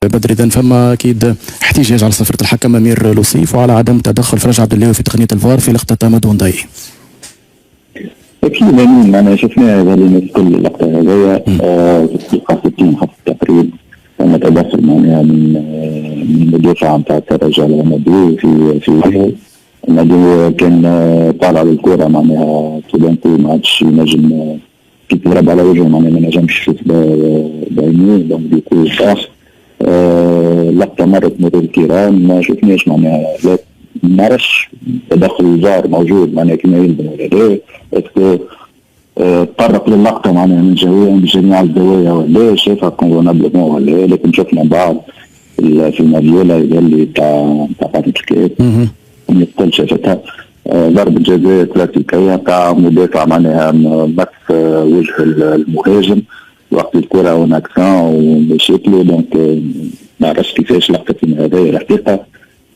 بدر، إذا فما أكيد احتجاج على صفرة الحكم أمير لوصيف وعلى عدم تدخل فرج عبد الله في تقنية الفار في لقطة مدون ضي. أكيد معناها شفناها هذه الناس كل اللقطة هذيا في دقيقة 60 حتى تقريبا كان تدخل معناها من المدافع نتاع الترجي على مدو في مدو كان طالع للكرة معناها تودانكو ما عادش ينجم كي تضرب على وجهه معناها ما نجمش يشوف بعينيه دونك ديكو صح. لقطة مرت مرور الكرام ما شفناش معناها لا نعرفش تدخل الفار موجود معناها كما يلزم ولا لا، اسكو تطرق للقطة معناها من جميع الزوايا ولا شافها كونفونابلومون ولا، لكن شفنا بعض في المافيولا اللي تاع قاتل الكيت الكل شافتها ضربة جزاء كلاسيكية تاع مدافع معناها مس وجه المهاجم وقت الكرة وناكسان ومشاكله، دونك ما عرفتش كيفاش لقطة هذه الحقيقة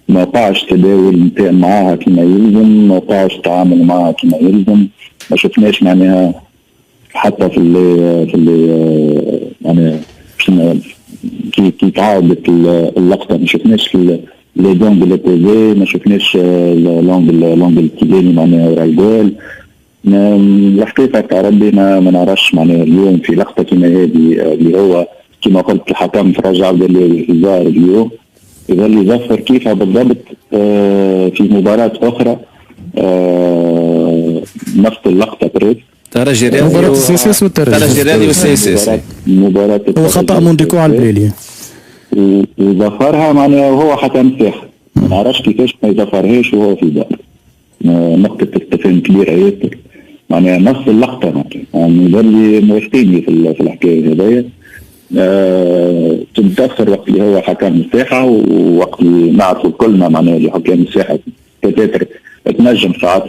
ما وقعش تداول معاها كما يلزم، ما وقعش تعامل معاها كما يلزم، ما شفناش معناها حتى في اللي معناها كي تعاودت اللقطة ما شفناش في لي زونغل بوزي، ما شفناش لونغل الكيلاني معناها ورا الجول. الحقيقة تاع ربي ما نعرفش معناها اليوم في لقطة كما هذه اللي هو كما قلت الحكم فرج عبد الله الظاهر اليوم يظل يظفر كيفها بالضبط في مباراة أخرى نفس اللقطة بريد ترجي رياضي مباراة السيسيس ترجي رياضي والسيسيس مباراة هو خطأ مونديكو على البليلي وظفرها معناها وهو حكم ساحة ما نعرفش كيفاش ما يظفرهاش وهو في دار نقطة استفهام كبيرة ياسر معناها نفس اللقطة معناها يظل موافقيني في الحكاية هذايا. تتأثر وقت اللي هو حكم الساحة ووقت اللي نعرفوا كلنا معناها اللي حكام الساحة تتاتر تنجم ساعات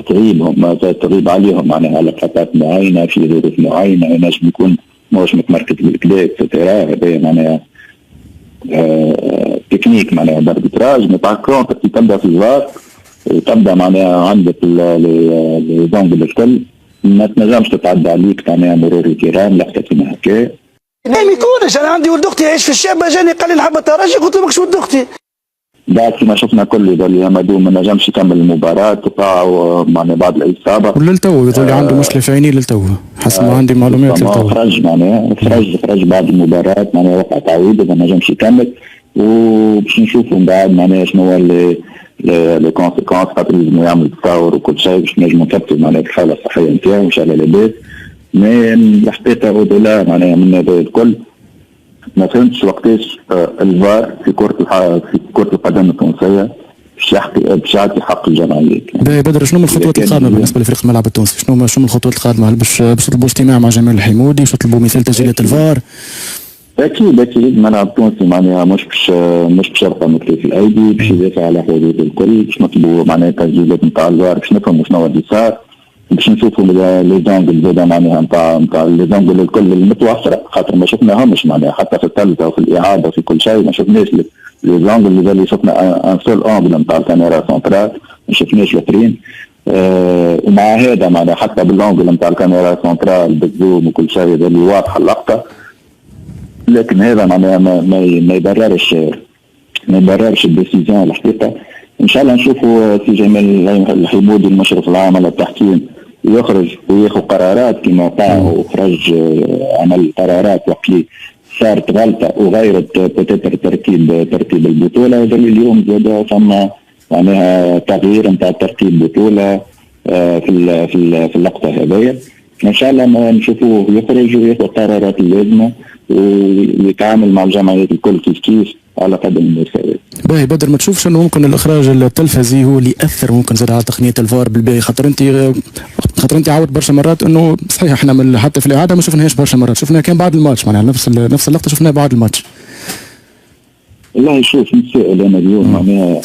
تغيب عليهم معناها على فترات معينة في ظروف معينة ينجم يكون ماهوش متمركز بالكدا اكسترا هذايا معناها تكنيك معناها داربيتراج مي باغ كونتر كي تبدا في الفار وتبدا معناها عندك لي زونغل الكل ما تنجمش تتعدى عليك معناها مرور الكرام لقطة كيما هكا. ما يكونش انا عندي ولد اختي يعيش في الشام جاني قال لي نحب الترجي قلت له ماكش ولد اختي. بعد كما شفنا كل اللي مدو ما نجمش يكمل المباراة وقع معناها بعض الإصابة وللتو يظل عنده مشكلة في عينيه للتو حسب ما عندي معلومات للتو خرج معناها خرج بعد المباراة معناها وقع تعويض ما نجمش يكمل وباش نشوفوا من بعد معناها شنو هو لي كونسيكونس خاطر لازم يعمل تصاور وكل شيء باش نجموا نثبتوا معناها الحالة الصحية نتاعو إن شاء الله لاباس. مي الحقيقة أودولا معناها من هذا الكل ما فهمتش وقتاش الفار في كرة القدم التونسية باش يعطي حق الجماهير. بدر شنو من الخطوات القادمة بالنسبة لفريق الملعب التونسي؟ شنو من الخطوات القادمة؟ هل باش تطلبوا اجتماع مع جمال الحمودي؟ باش تطلبوا مثال تسجيلات الفار؟ أكيد الملعب التونسي معناها مش باش يبقى مكتوف في الأيدي باش يدافع على حدود الكل باش نطلبوا معناها تسجيلات نتاع الفار باش نفهموا شنو اللي صار باش نشوفوا لي زونغل زادا معناها نتاع لي زونغل الكل المتوفره خاطر ما شفناهمش معناها حتى في الثالثه وفي الاعاده وفي كل شيء ما شفناش لي زونغل اللي شفنا ان سول اونغل نتاع الكاميرا سنترال ما شفناش الاخرين. ومع هذا معناها حتى باللونغل نتاع الكاميرا سنترال بالزوم وكل شيء اللي واضحه اللقطه لكن هذا معناها ما يبررش الديسيزيون الحقيقه. ان شاء الله نشوفوا في جمال الحمودي المشرف العام على التحكيم يخرج وياخذ قرارات كما وقع وخرج عمل قرارات وقت اللي صارت غلطه وغيرت ترتيب البطوله وذل اليوم زاد ثم معناها تغيير نتاع ترتيب البطوله في اللقطه هذيا. ان شاء الله نشوفوه يخرج وياخذ قرارات اللازمه ويتعامل مع الجماهير الكل كيف على قدم المساواة. باهي بدر ما تشوفش انه ممكن الاخراج التلفزي هو اللي ياثر ممكن زاد على تقنيه الفار بالباهي خاطر انت عاود برشا مرات انه صحيح احنا حتى في الاعاده ما شفناهاش برشا مرات شفناها كان بعد الماتش معناها نفس اللقطه شفناها بعد الماتش. والله شوف نتسائل انا اليوم معناها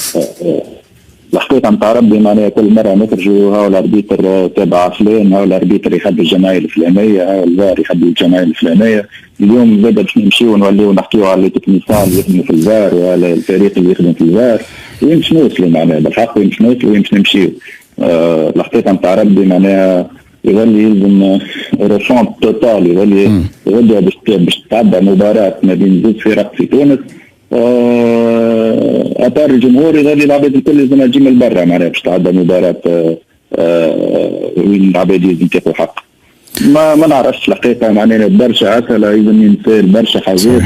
الحقيقه نتاع ربي معناها كل مره نخرجوا هاو الاربيتر تابع فلان هاو الاربيتر يحدد الجماهير الفلانيه هاو الفار يحدد الجماهير الفلانيه. اليوم زاد باش نمشيو ونوليو نحكيو على لي تكنيسيان اللي يخدموا في الفار وعلى الفريق اللي يخدم في الفار وين باش نوصلوا معناها بالحق وين باش نوصلوا وين باش نمشيو. الحقيقه نتاع ربي معناها يظل يلزم ريفونت توتال يظل باش تتعدى مباراه ما بين زوج فرق في تونس اطار الجمهور يغادي العباد الكل لازم تجي من برا معناها باش تعدى مباراه وين العباد يلزم تاخذ حق. ما نعرفش الحقيقه معناها برشا اسئله يلزم ينسال برشا حاجات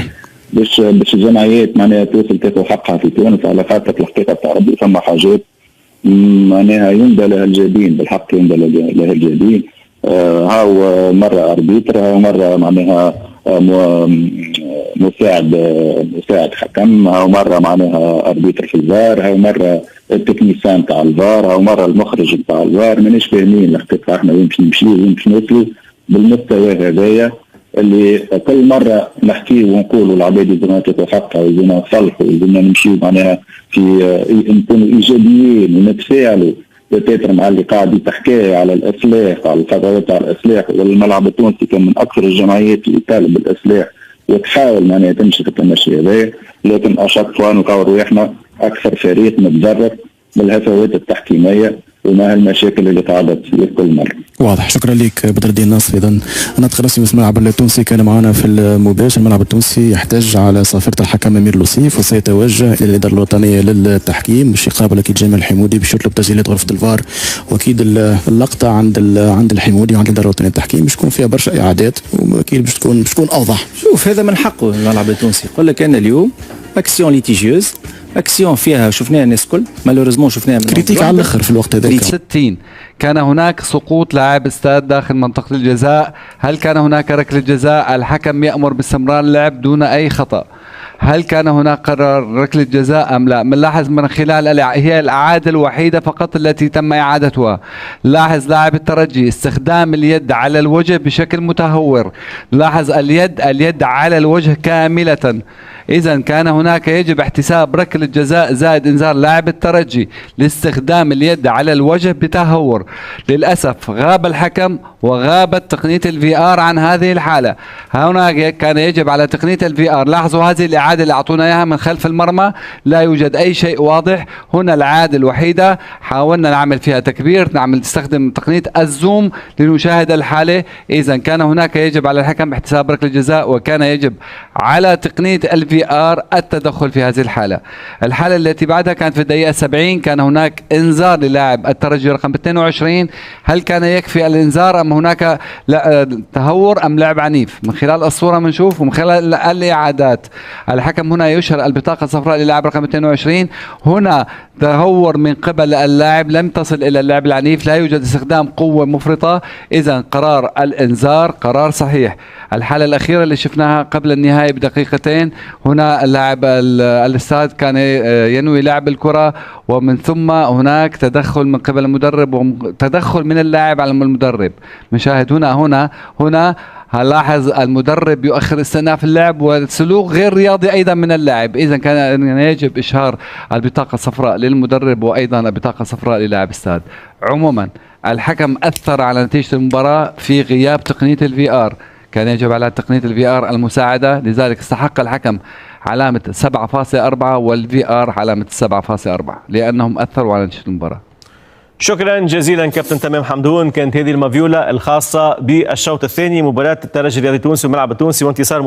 باش الجمعيات معناها توصل تاخذ حقها في تونس، على خاطر الحقيقه تاع ربي فما حاجات معناها يندى لها الجبين، بالحق يندى لها الجبين. هاو مرة أربيتر، هاو مرة معناها مساعد حكم، هاو مرة معناها أربيتر في الفار، هاو مرة التكنيسان تاع الفار، هاو مرة المخرج تاع الفار. مانيش فاهمين الحقيقة احنا وين باش نمشيو وين باش نوصلوا بالمستوى هذايا اللي كل مرة نحكيه ونقولوا العباد لازم تاخذ حقها ولازم نصلحوا ولازم نمشيو معناها في نكونوا إيجابيين ونتفاعلوا بتاتر مع اللي قاعد يتحكي على الإصلاح، على الخطوات تاع الإصلاح. والملعب التونسي كان من أكثر الجمعيات اللي تطالب بالإصلاح وتحاول معناها تمشي في التمشي هذايا، لكن أشك فان نلقاو رواحنا أكثر فريق متضرر بالهفوات التحكيمية وما هالمشاكل اللي قاعدة تصير كل مرة. واضح. شكرا لك بدر الدين ناصر. اذا ندخل رسمي في الملعب التونسي كان معنا في المباشر. الملعب التونسي يحتج على صافره الحكم امير لوسيف وسيتوجه الى الاداره الوطنيه للتحكيم باش يقابل اكيد جمال الحمودي باش يطلب تسجيلات غرفه الفار، واكيد اللقطه عند الحمودي وعند الاداره الوطنيه للتحكيم باش تكون فيها برشا اعادات واكيد باش تكون اوضح. شوف هذا من حقه الملعب التونسي، يقول لك انا اليوم اكسيون ليتيجيوز، اكسيون فيها شفناها الناس الكل مالوريزمون شفناها من كريتيك على الاخر في الوقت هذاك. 60 كان هناك سقوط لاعب استاد داخل منطقة الجزاء، هل كان هناك ركلة جزاء؟ الحكم يأمر باستمرار اللعب دون أي خطأ. هل كان هناك قرار ركلة جزاء أم لا؟ بنلاحظ من خلال هي الإعادة الوحيدة فقط التي تم إعادتها. لاحظ لاعب الترجي استخدام اليد على الوجه بشكل متهور، لاحظ اليد على الوجه كاملة. إذا كان هناك يجب احتساب ركلة جزاء زائد إنذار لاعب الترجي لاستخدام اليد على الوجه بتهور. للأسف غاب الحكم وغابت تقنية الفي آر عن هذه الحالة. هناك كان يجب على تقنية الفي آر، لاحظوا هذه الإعادة اللي أعطونا إياها من خلف المرمى لا يوجد أي شيء واضح. هنا الإعادة الوحيدة حاولنا نعمل فيها تكبير، نستخدم تقنية الزوم لنشاهد الحالة. إذا كان هناك يجب على الحكم احتساب ركلة جزاء، وكان يجب على تقنية الفي آر التدخل في هذه الحالة. الحالة التي بعدها كانت في الدقيقة 70، كان هناك إنذار للاعب الترجي رقم 22. هل كان يكفي الإنذار أم هناك تهور أم لعب عنيف؟ من خلال الصورة بنشوف ومن خلال الإعادات الحكم هنا يشهر البطاقة الصفراء للاعب رقم 22. هنا تهور من قبل اللاعب لم تصل إلى اللعب العنيف، لا يوجد استخدام قوة مفرطة. إذا قرار الإنذار قرار صحيح. الحالة الأخيرة اللي شفناها قبل النهاية بدقيقتين، هنا اللاعب الاستاد كان ينوي لعب الكرة ومن ثم هناك تدخل من قبل المدرب وتدخل من اللاعب على المدرب. نشاهد هنا هنلاحظ المدرب يؤخر استئناف اللعب والسلوك غير رياضي ايضا من اللاعب. اذا كان يجب اشهار البطاقه الصفراء للمدرب وايضا البطاقه الصفراء للاعب استاد. عموما الحكم اثر على نتيجه المباراه في غياب تقنيه الفي ار، كان يجب على تقنيه الفي ار المساعده، لذلك استحق الحكم علامه 7.4 والفي ار علامه 7.4 لانهم اثروا على نتيجه المباراه. شكرا جزيلا كابتن تمام حمدون. كانت هذه المافيولا الخاصة بالشوط الثاني مباراة الترجي الرياضي التونسي والملعب التونسي وانتصار